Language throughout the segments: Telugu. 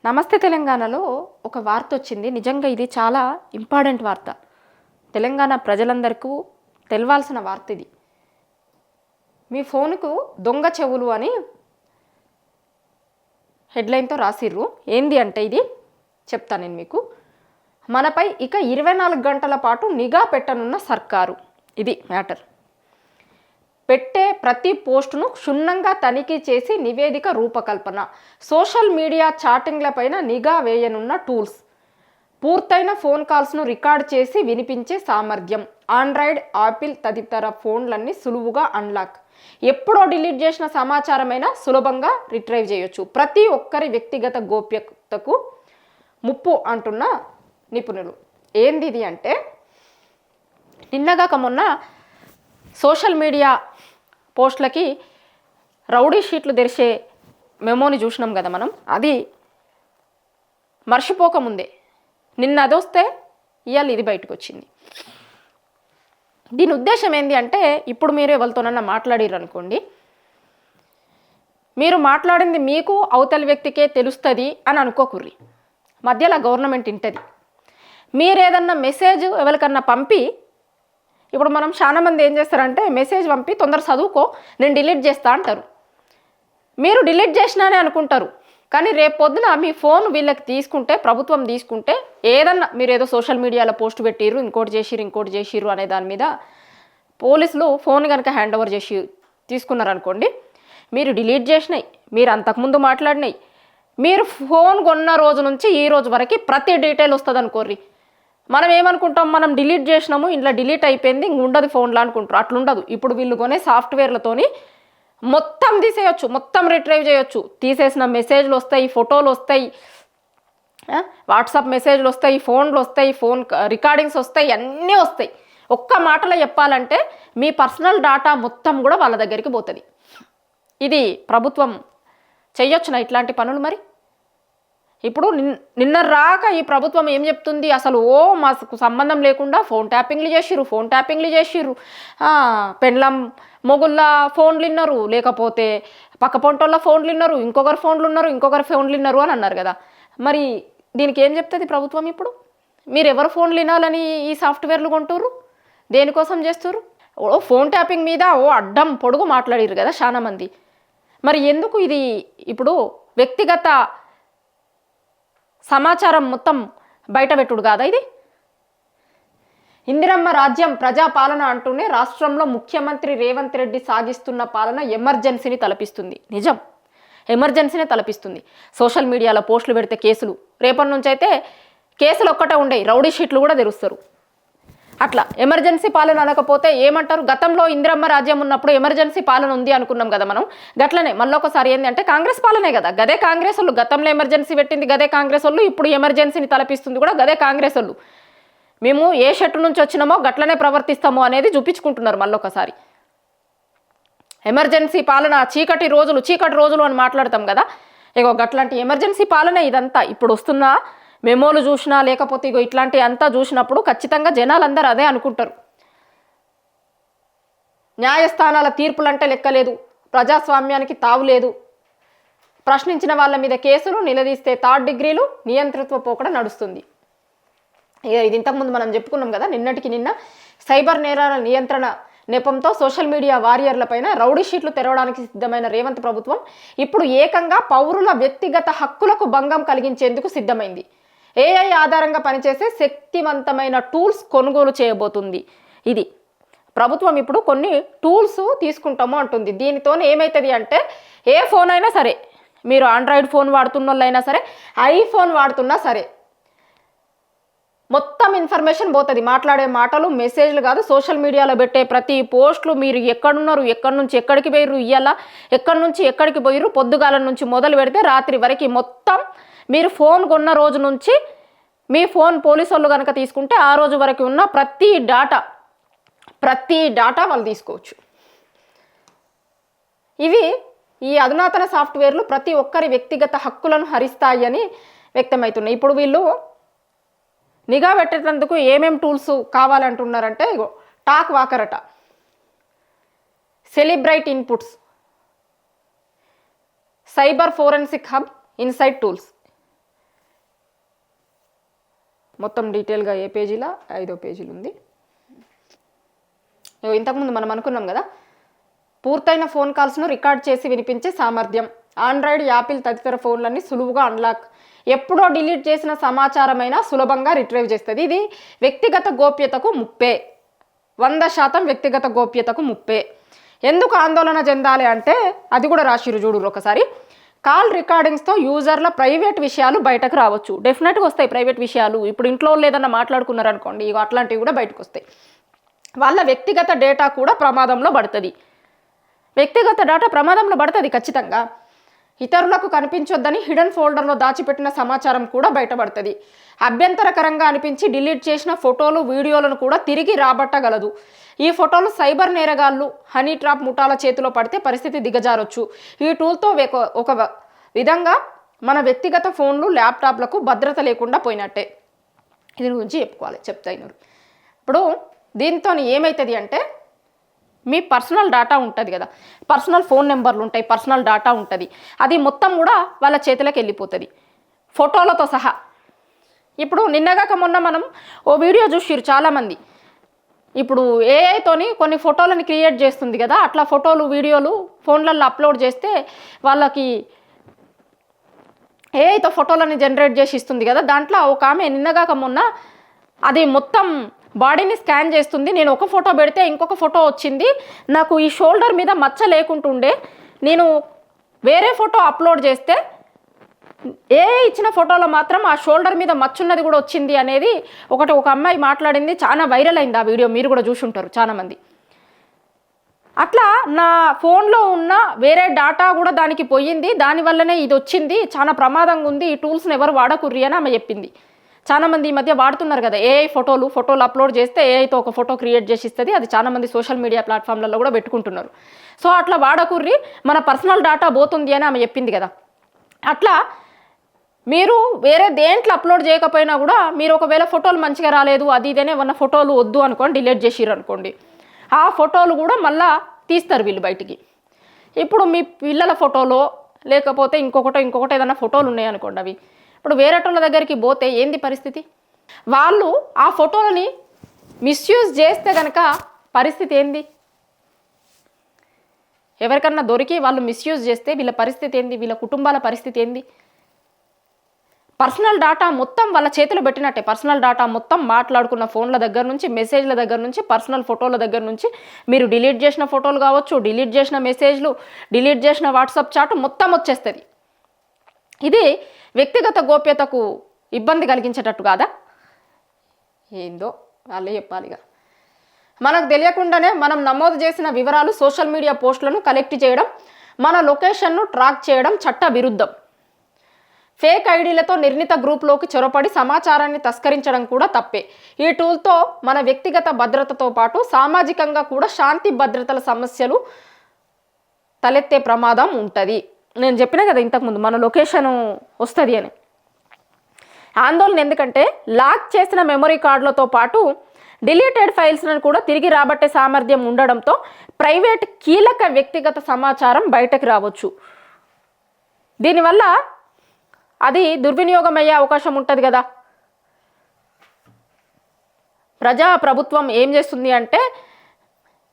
నమస్తే తెలంగాణలో ఒక వార్త వచ్చింది. నిజంగా ఇది చాలా ఇంపార్టెంట్ వార్త. తెలంగాణ ప్రజలందరికీ తెలవాల్సిన వార్త ఇది. మీ ఫోన్కు దొంగ చెవులు అని హెడ్లైన్తో రాసిర్రు. ఏంది అంటే ఇది చెప్తాను నేను మీకు. మనపై ఇక 24 గంటల పాటు నిఘా పెట్టనున్న సర్కారు. ఇది మ్యాటర్. పెట్టే ప్రతి పోస్టును క్షుణ్ణంగా తనిఖీ చేసి నివేదిక రూపకల్పన. సోషల్ మీడియా చాటింగ్లపైన నిఘా వేయనున్న టూల్స్. పూర్తయిన ఫోన్ కాల్స్ను రికార్డ్ చేసి వినిపించే సామర్థ్యం. ఆండ్రాయిడ్, ఆపిల్ తదితర ఫోన్లన్నీ సులువుగా అన్లాక్. ఎప్పుడో డిలీట్ చేసిన సమాచారమైనా సులభంగా రిట్రైవ్ చేయొచ్చు. ప్రతి ఒక్కరి వ్యక్తిగత గోప్యతకు ముప్పు అంటున్న నిపుణులు. ఏంది ఇది అంటే, నిన్నగాక మొన్న సోషల్ మీడియా పోస్టులకి రౌడీ షీట్లు తెరిచే మెమోని చూసినాం కదా మనం. అది మర్చిపోకముందే నిన్న అది వస్తే ఇవాళ ఇది బయటకు వచ్చింది. దీని ఉద్దేశం ఏంటి అంటే, ఇప్పుడు మీరు ఎవరితోనన్నా మాట్లాడిర్రు అనుకోండి, మీరు మాట్లాడింది మీకు అవతలి వ్యక్తికే తెలుస్తుంది అని అనుకోకుర్రి. మధ్యలో గవర్నమెంట్ ఇంటది. మీరేదన్నా మెసేజ్ ఎవరికన్నా పంపి, ఇప్పుడు మనం చాలా మంది ఏం చేస్తారంటే, మెసేజ్ పంపి తొందర చదువుకో నేను డిలీట్ చేస్తా అంటారు. మీరు డిలీట్ చేసినానే అనుకుంటారు, కానీ రేపు పొద్దున మీ ఫోన్ వీళ్ళకి తీసుకుంటే, ప్రభుత్వం తీసుకుంటే, ఏదన్నా మీరు ఏదో సోషల్ మీడియాలో పోస్ట్ పెట్టిర్రు, ఇంకోటి చేసిర్రు అనే దాని మీద పోలీసులు ఫోన్ కనుక హ్యాండ్ ఓవర్ చేసి తీసుకున్నారనుకోండి, మీరు డిలీట్ చేసినాయి, మీరు అంతకుముందు మాట్లాడినాయి, మీరు ఫోన్ కొన్న రోజు నుంచి ఈ రోజు వరకు ప్రతి డీటెయిల్ వస్తుంది అనుకోర్రి. మనం ఏమనుకుంటాం, మనం డిలీట్ చేసినాము, ఇంట్లో డిలీట్ అయిపోయింది, ఇంక ఉండదు ఫోన్లో అనుకుంటారు. అట్లుండదు. ఇప్పుడు వీళ్ళు కొనే సాఫ్ట్వేర్లతోని మొత్తం తీసేయచ్చు, మొత్తం రిట్రైవ్ చేయొచ్చు. తీసేసిన మెసేజ్లు వస్తాయి, ఫోటోలు వస్తాయి, వాట్సాప్ మెసేజ్లు వస్తాయి, ఫోన్లు వస్తాయి, ఫోన్ రికార్డింగ్స్ వస్తాయి, అన్నీ వస్తాయి. ఒక్క మాటలో చెప్పాలంటే మీ పర్సనల్ డాటా మొత్తం కూడా వాళ్ళ దగ్గరికి పోతుంది. ఇది ప్రభుత్వం చెయ్యొచ్చునా ఇట్లాంటి పనులు? మరి ఇప్పుడు నిన్న రాక ఈ ప్రభుత్వం ఏం చెప్తుంది, అసలు మాకు సంబంధం లేకుండా ఫోన్ ట్యాపింగ్లు చేసిర్రు, పెండ్లం మొగుళ్ళ ఫోన్లు విన్నారు, లేకపోతే పక్క పొంటోళ్ళ ఫోన్లు విన్నారు, ఇంకొకరు ఫోన్లు విన్నారు అని అన్నారు కదా. మరి దీనికి ఏం చెప్తుంది ప్రభుత్వం? ఇప్పుడు మీరు ఎవరు ఫోన్లు వినాలని ఈ సాఫ్ట్వేర్లు కొంటుర్రు, దేనికోసం చేస్తుర్రు? ఫోన్ ట్యాపింగ్ మీద అడ్డం పొడుగు మాట్లాడిరు కదా చాలా మంది. మరి ఎందుకు ఇది ఇప్పుడు వ్యక్తిగత సమాచారం మొత్తం బయట పెట్టుడు కాదా ఇది? ఇందిరమ్మ రాజ్యం ప్రజాపాలన అంటూనే రాష్ట్రంలో ముఖ్యమంత్రి రేవంత్ రెడ్డి సాగిస్తున్న పాలన ఎమర్జెన్సీని తలపిస్తుంది. నిజం, ఎమర్జెన్సీనే తలపిస్తుంది. సోషల్ మీడియాలో పోస్టులు పెడితే కేసులు, రేపటి నుంచి అయితే కేసులు ఒక్కటే ఉండేవి, రౌడీ షీట్లు కూడా తెరుస్తారు. అట్లా ఎమర్జెన్సీ పాలన అనకపోతే ఏమంటారు? గతంలో ఇందిరమ్మ రాజ్యం ఉన్నప్పుడు ఎమర్జెన్సీ పాలన ఉంది అనుకున్నాం కదా మనం. గట్లనే మళ్ళీ ఒకసారి ఏంది అంటే, కాంగ్రెస్ పాలనే కదా, గదే కాంగ్రెస్ వాళ్ళు గతంలో ఎమర్జెన్సీ పెట్టింది, గదే కాంగ్రెస్ వాళ్ళు ఇప్పుడు ఎమర్జెన్సీని తలపిస్తుంది కూడా గదే కాంగ్రెస్ వాళ్ళు. మేము ఏ షెట్టు నుంచి వచ్చినామో గట్లనే ప్రవర్తిస్తామో అనేది చూపించుకుంటున్నారు మళ్ళీ ఒకసారి. ఎమర్జెన్సీ పాలన చీకటి రోజులు అని మాట్లాడతాం కదా, ఇగో గట్లాంటి ఎమర్జెన్సీ పాలన ఇదంతా. ఇప్పుడు వస్తున్న మెమోలు చూసినా, లేకపోతే ఇగో ఇట్లాంటి అంతా చూసినప్పుడు ఖచ్చితంగా జనాలందరూ అదే అనుకుంటారు. న్యాయస్థానాల తీర్పులంటే లెక్కలేదు, ప్రజాస్వామ్యానికి తావులేదు, ప్రశ్నించిన వాళ్ళ మీద కేసులు, నిలదీస్తే 3rd డిగ్రీలు, నియంతృత్వ పోకడ నడుస్తుంది. ఇది ఇంతకుముందు మనం చెప్పుకున్నాం కదా. నిన్న సైబర్ నేరాల నియంత్రణ నెపంతో సోషల్ మీడియా వారియర్లపైన రౌడీ షీట్లు తెరవడానికి సిద్ధమైన రేవంత్ ప్రభుత్వం ఇప్పుడు ఏకంగా పౌరుల వ్యక్తిగత హక్కులకు భంగం కలిగించేందుకు సిద్ధమైంది. AI ఆధారంగా పనిచేసే శక్తివంతమైన టూల్స్ కొనుగోలు చేయబోతుంది. ఇది ప్రభుత్వం ఇప్పుడు కొన్ని టూల్స్ తీసుకుంటాము అంటుంది. దీనితో ఏమవుతుంది అంటే, ఏ ఫోన్ అయినా సరే, మీరు ఆండ్రాయిడ్ ఫోన్ వాడుతున్న వాళ్ళైనా సరే, ఐఫోన్ వాడుతున్నా సరే, మొత్తం ఇన్ఫర్మేషన్ పోతుంది. మాట్లాడే మాటలు, మెసేజ్లు కాదు, సోషల్ మీడియాలో పెట్టే ప్రతి పోస్టులు, మీరు ఎక్కడున్నారు, ఎక్కడి నుంచి ఎక్కడికి పోయిర్రు, ఇయ్యాల ఎక్కడి నుంచి ఎక్కడికి పోయిర్రు, పొద్దుగాల నుంచి మొదలు పెడితే రాత్రి వరకు మొత్తం మీరు ఫోన్ కొన్న రోజు నుంచి మీ ఫోన్ పోలీసు వాళ్ళు కనుక తీసుకుంటే ఆ రోజు వరకు ఉన్న ప్రతి డాటా వాళ్ళు తీసుకోవచ్చు. ఇవి ఈ అధునాతన సాఫ్ట్వేర్లు ప్రతి ఒక్కరి వ్యక్తిగత హక్కులను హరిస్తాయని వ్యక్తమవుతున్నాయి. ఇప్పుడు వీళ్ళు నిఘా పెట్టేందుకు ఏమేం టూల్స్ కావాలంటున్నారంటే, ఇగో టాక్ వాకర్ అట, Cellebrite inputs, cyber forensic hub, insight tools, మొత్తం డీటెయిల్గా ఏ పేజీలా 5వ పేజీలు ఉంది. ఇంతకుముందు మనం అనుకున్నాం కదా, పూర్తయిన ఫోన్ కాల్స్ను రికార్డ్ చేసి వినిపించే సామర్థ్యం. ఆండ్రాయిడ్, యాపిల్ తదితర ఫోన్లన్నీ సులువుగా అన్లాక్, ఎప్పుడో డిలీట్ చేసిన సమాచారమైనా సులభంగా రిట్రైవ్ చేస్తుంది. ఇది వ్యక్తిగత గోప్యతకు ముప్పే, 100% వ్యక్తిగత గోప్యతకు ముప్పే. ఎందుకు ఆందోళన చెందాలి అంటే అది కూడా రాసిరు చూడు ఒకసారి. కాల్ రికార్డింగ్స్తో యూజర్ల ప్రైవేట్ విషయాలు బయటకు రావచ్చు. డెఫినెట్గా వస్తాయి ప్రైవేట్ విషయాలు. ఇప్పుడు ఇంట్లో లేదన్నా మాట్లాడుకున్నారు అనుకోండి, ఇక అట్లాంటివి కూడా బయటకు వస్తాయి. వాళ్ళ వ్యక్తిగత డేటా కూడా ప్రమాదంలో పడుతుంది. వ్యక్తిగత డేటా ప్రమాదంలో పడుతుంది ఖచ్చితంగా. ఇతరులకు కనిపించొద్దని హిడెన్ ఫోల్డర్లో దాచిపెట్టిన సమాచారం కూడా బయటపడుతుంది. అభ్యంతరకరంగా అనిపించి డిలీట్ చేసిన ఫోటోలు, వీడియోలను కూడా తిరిగి రాబట్టగలదు. ఈ ఫోటోలు సైబర్ నేరగాళ్ళు, హనీ ట్రాప్ ముఠాల చేతిలో పడితే పరిస్థితి దిగజారొచ్చు. ఈ టూల్తో ఒక విధంగా మన వ్యక్తిగత ఫోన్లు, ల్యాప్టాప్లకు భద్రత లేకుండా పోయినట్టే. దీని గురించి చెప్తాను. ఇప్పుడు దీంతో ఏమవుతుంది అంటే, మీ పర్సనల్ డేటా ఉంటుంది కదా, పర్సనల్ ఫోన్ నెంబర్లు ఉంటాయి, పర్సనల్ డేటా ఉంటుంది, అది మొత్తం కూడా వాళ్ళ చేతిలోకి వెళ్ళిపోతుంది ఫోటోలతో సహా. ఇప్పుడు నిన్నగాక మొన్న మనం ఓ వీడియో చూసిరు చాలామంది. ఇప్పుడు ఏఐతోని కొన్ని ఫోటోలను క్రియేట్ చేస్తుంది కదా, అట్లా ఫోటోలు, వీడియోలు ఫోన్లలో అప్లోడ్ చేస్తే వాళ్ళకి ఏఐతో ఫోటోలని జనరేట్ చేసి ఇస్తుంది కదా. దాంట్లో ఒక ఆమె నిన్నగాక మొన్న అది మొత్తం బాడీని స్కాన్ చేస్తుంది. నేను ఒక ఫోటో పెడితే ఇంకొక ఫోటో వచ్చింది, నాకు ఈ షోల్డర్ మీద మచ్చ లేకుంటుండే, నేను వేరే ఫోటో అప్లోడ్ చేస్తే ఏ ఇచ్చిన ఫోటోలో మాత్రం ఆ షోల్డర్ మీద మచ్చున్నది కూడా వచ్చింది అనేది ఒక అమ్మాయి మాట్లాడింది. చాలా వైరల్ అయింది ఆ వీడియో, మీరు కూడా చూసుంటారు చాలామంది. అట్లా నా ఫోన్లో ఉన్న వేరే డేటా కూడా దానికి పోయింది, దానివల్లనే ఇది వచ్చింది, చాలా ప్రమాదంగా ఉంది, ఈ టూల్స్ని ఎవరు వాడకుర్రి అని ఆమె చెప్పింది. చాలామంది ఈ మధ్య వాడుతున్నారు కదా ఏఐ ఫోటోలు అప్లోడ్ చేస్తే ఏఐతో ఒక ఫోటో క్రియేట్ చేసి ఇస్తుంది. అది చాలామంది సోషల్ మీడియా ప్లాట్ఫామ్లలో కూడా పెట్టుకుంటున్నారు. సో అట్లా వాడకుర్రి, మన పర్సనల్ డేటా పోతుంది అని ఆమె చెప్పింది కదా. అట్లా మీరు వేరే దేంట్లో అప్లోడ్ చేయకపోయినా కూడా మీరు ఒకవేళ ఫోటోలు మంచిగా రాలేదు, అది ఇదేనే ఉన్న ఫోటోలు వద్దు అనుకోండి, డిలీట్ చేసిర్రు అనుకోండి, ఆ ఫోటోలు కూడా మళ్ళీ తీస్తారు వీళ్ళు బయటికి. ఇప్పుడు మీ పిల్లల ఫోటోలో లేకపోతే ఇంకొకటి ఏదైనా ఫోటోలు ఉన్నాయనుకోండి, అవి ఇప్పుడు వేరేటోళ్ళ దగ్గరికి పోతే ఏంది పరిస్థితి? వాళ్ళు ఆ ఫోటోలని మిస్యూజ్ చేస్తే కనుక పరిస్థితి ఏంది? ఎవరికన్నా దొరికి వాళ్ళు మిస్యూజ్ చేస్తే వీళ్ళ పరిస్థితి ఏంది? వీళ్ళ కుటుంబాల పరిస్థితి ఏంది? పర్సనల్ డేటా మొత్తం వాళ్ళ చేతిలో పెట్టినట్టే. పర్సనల్ డేటా మొత్తం మాట్లాడుకున్న ఫోన్ల దగ్గర నుంచి, మెసేజ్ల దగ్గర నుంచి, పర్సనల్ ఫోటోల దగ్గర నుంచి, మీరు డిలీట్ చేసిన ఫోటోలు కావచ్చు, డిలీట్ చేసిన మెసేజ్లు, డిలీట్ చేసిన వాట్సాప్ చాట్ మొత్తం వచ్చేస్తుంది. ఇది వ్యక్తిగత గోప్యతకు ఇబ్బంది కలిగించేటట్టు కాదా? ఏందో వాళ్ళే చెప్పాలిగా. మనకు తెలియకుండానే మనం నమోదు చేసిన వివరాలు, సోషల్ మీడియా పోస్టులను కలెక్ట్ చేయడం, మన లొకేషన్ను ట్రాక్ చేయడం చట్ట విరుద్ధం. ఫేక్ ఐడీలతో నిర్ణీత గ్రూప్లోకి చొరపడి సమాచారాన్ని తస్కరించడం కూడా తప్పే. ఈ టూల్తో మన వ్యక్తిగత భద్రతతో పాటు సామాజికంగా కూడా శాంతి భద్రతల సమస్యలు తలెత్తే ప్రమాదం ఉంటుంది. నేను చెప్పినా కదా ఇంతకుముందు, మన లొకేషన్ వస్తుంది అని. ఆందోళన ఎందుకంటే లాక్ చేసిన మెమరీ కార్డులతో పాటు డిలీటెడ్ ఫైల్స్లను కూడా తిరిగి రాబట్టే సామర్థ్యం ఉండడంతో ప్రైవేట్ కీలక వ్యక్తిగత సమాచారం బయటకు రావచ్చు. దీనివల్ల అది దుర్వినియోగం అయ్యే అవకాశం ఉంటుంది కదా. ప్రభుత్వం ఏం చేస్తుంది అంటే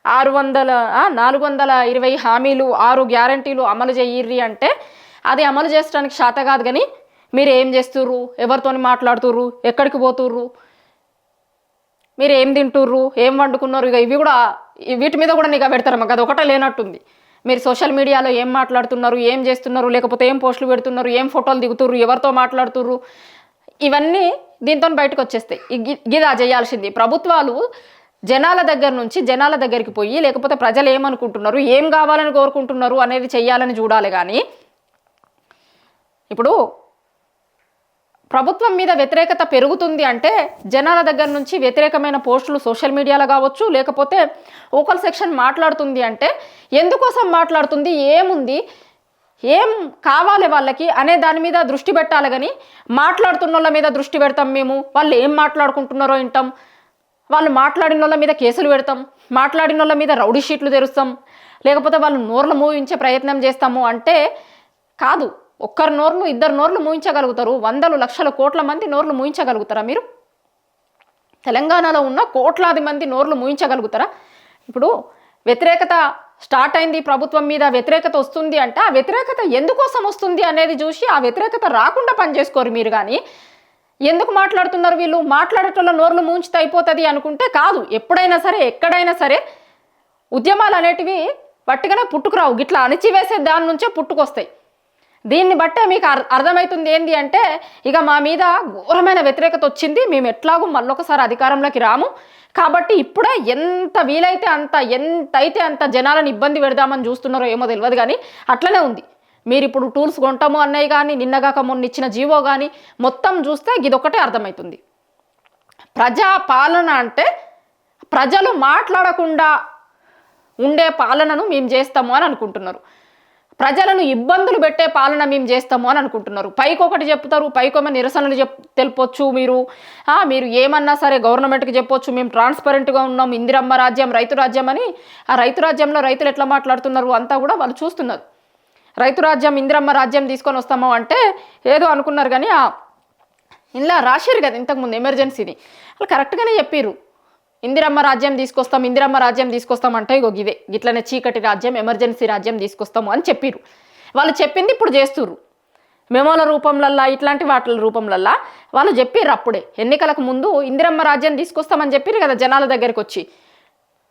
420 హామీలు, 6 గ్యారంటీలు అమలు చేయిర్రి అంటే అది అమలు చేసడానికి శాత కాదు. కానీ మీరు ఏం చేస్తుర్రు, ఎవరితోని మాట్లాడుతుర్రు, ఎక్కడికి పోతుర్రు, మీరు ఏం తింటుర్రు, ఏం వండుకున్నారు, ఇక ఇవి కూడా వీటి మీద కూడా నిఘా పెడతారమ్మా. అది ఒకటే లేనట్టుంది. మీరు సోషల్ మీడియాలో ఏం మాట్లాడుతున్నారు, ఏం చేస్తున్నారు, లేకపోతే ఏం పోస్టులు పెడుతున్నారు, ఏం ఫోటోలు దిగుతుర్రు, ఎవరితో మాట్లాడుతుర్రు, ఇవన్నీ దీంతో బయటకు వచ్చేస్తాయి. గిదా చేయాల్సింది. ప్రభుత్వాలు జనాల దగ్గరికి పోయి, లేకపోతే ప్రజలు ఏమనుకుంటున్నారు, ఏం కావాలని కోరుకుంటున్నారు అనేది చెయ్యాలని చూడాలి. కానీ ఇప్పుడు ప్రభుత్వం మీద వ్యతిరేకత పెరుగుతుంది అంటే జనాల దగ్గర నుంచి వ్యతిరేకమైన పోస్టులు సోషల్ మీడియాలో కావచ్చు, లేకపోతే ఓకల్ సెక్షన్ మాట్లాడుతుంది అంటే ఎందుకోసం మాట్లాడుతుంది, ఏముంది, ఏం కావాలి వాళ్ళకి అనే దాని మీద దృష్టి పెట్టాలి. కానీ మాట్లాడుతున్న వాళ్ళ మీద దృష్టి పెడతాం మేము, వాళ్ళు ఏం మాట్లాడుకుంటున్నారో వింటాం, వాళ్ళు మాట్లాడిన వాళ్ళ మీద కేసులు పెడతాం, మాట్లాడిన వాళ్ళ మీద రౌడీ షీట్లు తెరుస్తాం, లేకపోతే వాళ్ళు నోర్లు మూయించే ప్రయత్నం చేస్తాము అంటే కాదు. ఒక్కరు నోర్లు, 2 నోర్లు మూయించగలుగుతారు, 100 లక్షల కోట్ల మంది నోర్లు మూయించగలుగుతారా మీరు? తెలంగాణలో ఉన్న కోట్లాది మంది నోర్లు మూయించగలుగుతారా? ఇప్పుడు వ్యతిరేకత స్టార్ట్ అయింది ప్రభుత్వం మీద, వ్యతిరేకత వస్తుంది అంటే ఆ వ్యతిరేకత ఎందుకోసం వస్తుంది అనేది చూసి ఆ వ్యతిరేకత రాకుండా పనిచేసుకోరు మీరు. కానీ ఎందుకు మాట్లాడుతున్నారు వీళ్ళు, మాట్లాడేటోళ్ళ నోర్లు మూంచితే అయిపోతుంది అనుకుంటే కాదు. ఎప్పుడైనా సరే ఎక్కడైనా సరే ఉద్యమాలు అనేటివి పట్టుగానే పుట్టుకురావు, గిట్లా అణిచివేసే దాని నుంచే పుట్టుకొస్తాయి. దీన్ని బట్టే మీకు అర్థమవుతుంది ఏంది అంటే, ఇక మా మీద ఘోరమైన వ్యతిరేకత వచ్చింది, మేము ఎట్లాగూ మళ్ళొకసారి అధికారంలోకి రాము, కాబట్టి ఇప్పుడే ఎంత వీలైతే అంత, ఎంతైతే అంత జనాలను ఇబ్బంది పెడదామని చూస్తున్నారో ఏమో తెలియదు. కానీ అట్లనే ఉంది. మీరు ఇప్పుడు టూల్స్ కొంటాము అన్నయ్య కానీ, నిన్నగాక మొన్న ఇచ్చిన జీవో కానీ మొత్తం చూస్తే ఇదొకటే అర్థమవుతుంది. ప్రజా పాలన అంటే ప్రజలు మాట్లాడకుండా ఉండే పాలనను మేము చేస్తాము అని అనుకుంటున్నారు. ప్రజలను ఇబ్బందులు పెట్టే పాలన మేము చేస్తాము అని అనుకుంటున్నారు. పైకొకటి చెప్తారు, పైకొక నిరసనలు తెలుపొచ్చు. మీరు ఏమన్నా సరే గవర్నమెంట్కి చెప్పొచ్చు, మేము ట్రాన్స్పరెంట్గా ఉన్నాం, ఇందిరమ్మ రాజ్యం, రైతు రాజ్యం అని. ఆ రైతు రాజ్యంలో రైతులు ఎట్లా మాట్లాడుతున్నారు అంతా కూడా వాళ్ళు చూస్తున్నారు. రైతు రాజ్యం, ఇందిరమ్మ రాజ్యం తీసుకొని వస్తాము అంటే ఏదో అనుకున్నారు. కానీ ఇలా రాశారు కదా ఇంతకుముందు ఎమర్జెన్సీని, వాళ్ళు కరెక్ట్గానే చెప్పారు. ఇందిరమ్మ రాజ్యం తీసుకొస్తాం, ఇందిరమ్మ రాజ్యం తీసుకొస్తాం అంటే ఇగో ఇదే గిట్లనే చీకటి రాజ్యం, ఎమర్జెన్సీ రాజ్యం తీసుకొస్తాము అని చెప్పారు. వాళ్ళు చెప్పింది ఇప్పుడు చేస్తుర్రు. మెమోల రూపంలల్లా ఇట్లాంటి వాటి రూపంలల్లా వాళ్ళు చెప్పారు. అప్పుడే ఎన్నికలకు ముందు ఇందిరమ్మ రాజ్యం తీసుకొస్తామని చెప్పారు కదా జనాల దగ్గరికి వచ్చి.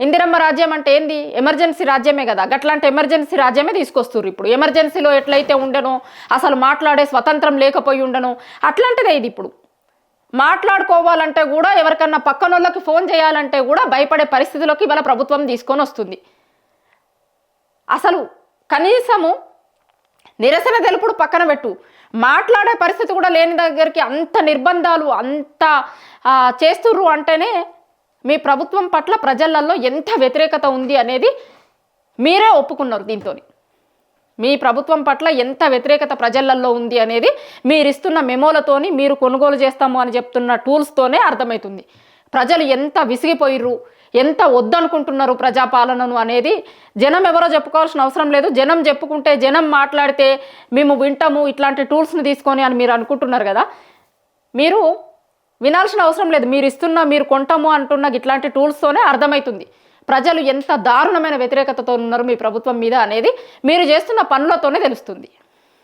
ఇందిరమ్మ రాజ్యం అంటే ఏంది, ఎమర్జెన్సీ రాజ్యమే కదా. అట్లాంటి ఎమర్జెన్సీ రాజ్యమే తీసుకొస్తుర్రు. ఇప్పుడు ఎమర్జెన్సీలో ఎట్లయితే ఉండనో, అసలు మాట్లాడే స్వతంత్రం లేకపోయి ఉండనో అట్లాంటిదే ఇది. ఇప్పుడు మాట్లాడుకోవాలంటే కూడా, ఎవరికన్నా పక్కన వాళ్ళకి ఫోన్ చేయాలంటే కూడా భయపడే పరిస్థితిలోకి ఇవాళ ప్రభుత్వం తీసుకొని వస్తుంది. అసలు కనీసము నిరసన తెలుపుడు పక్కన పెట్టు, మాట్లాడే పరిస్థితి కూడా లేని దగ్గరికి అంత నిర్బంధాలు అంత చేస్తుర్రు అంటేనే మీ ప్రభుత్వం పట్ల ప్రజలలో ఎంత వ్యతిరేకత ఉంది అనేది మీరే ఒప్పుకున్నారు. దీంతో మీ ప్రభుత్వం పట్ల ఎంత వ్యతిరేకత ప్రజలలో ఉంది అనేది మీరిస్తున్న మెమోలతోని, మీరు కొనుగోలు చేస్తాము అని చెప్తున్న టూల్స్తోనే అర్థమవుతుంది. ప్రజలు ఎంత విసిగిపోయిర్రు, ఎంత వద్దనుకుంటున్నారు ప్రజాపాలనను అనేది జనం ఎవరో చెప్పుకోవాల్సిన అవసరం లేదు. జనం చెప్పుకుంటే, జనం మాట్లాడితే మేము వింటాము ఇట్లాంటి టూల్స్ని తీసుకొని అని మీరు అనుకుంటున్నారు కదా. మీరు వినాల్సిన అవసరం లేదు. మీరు కొంటాము అంటున్న ఇట్లాంటి టూల్స్తోనే అర్థమవుతుంది ప్రజలు ఎంత దారుణమైన వ్యతిరేకతతో ఉన్నారు మీ ప్రభుత్వం మీద అనేది మీరు చేస్తున్న పనులతోనే తెలుస్తుంది.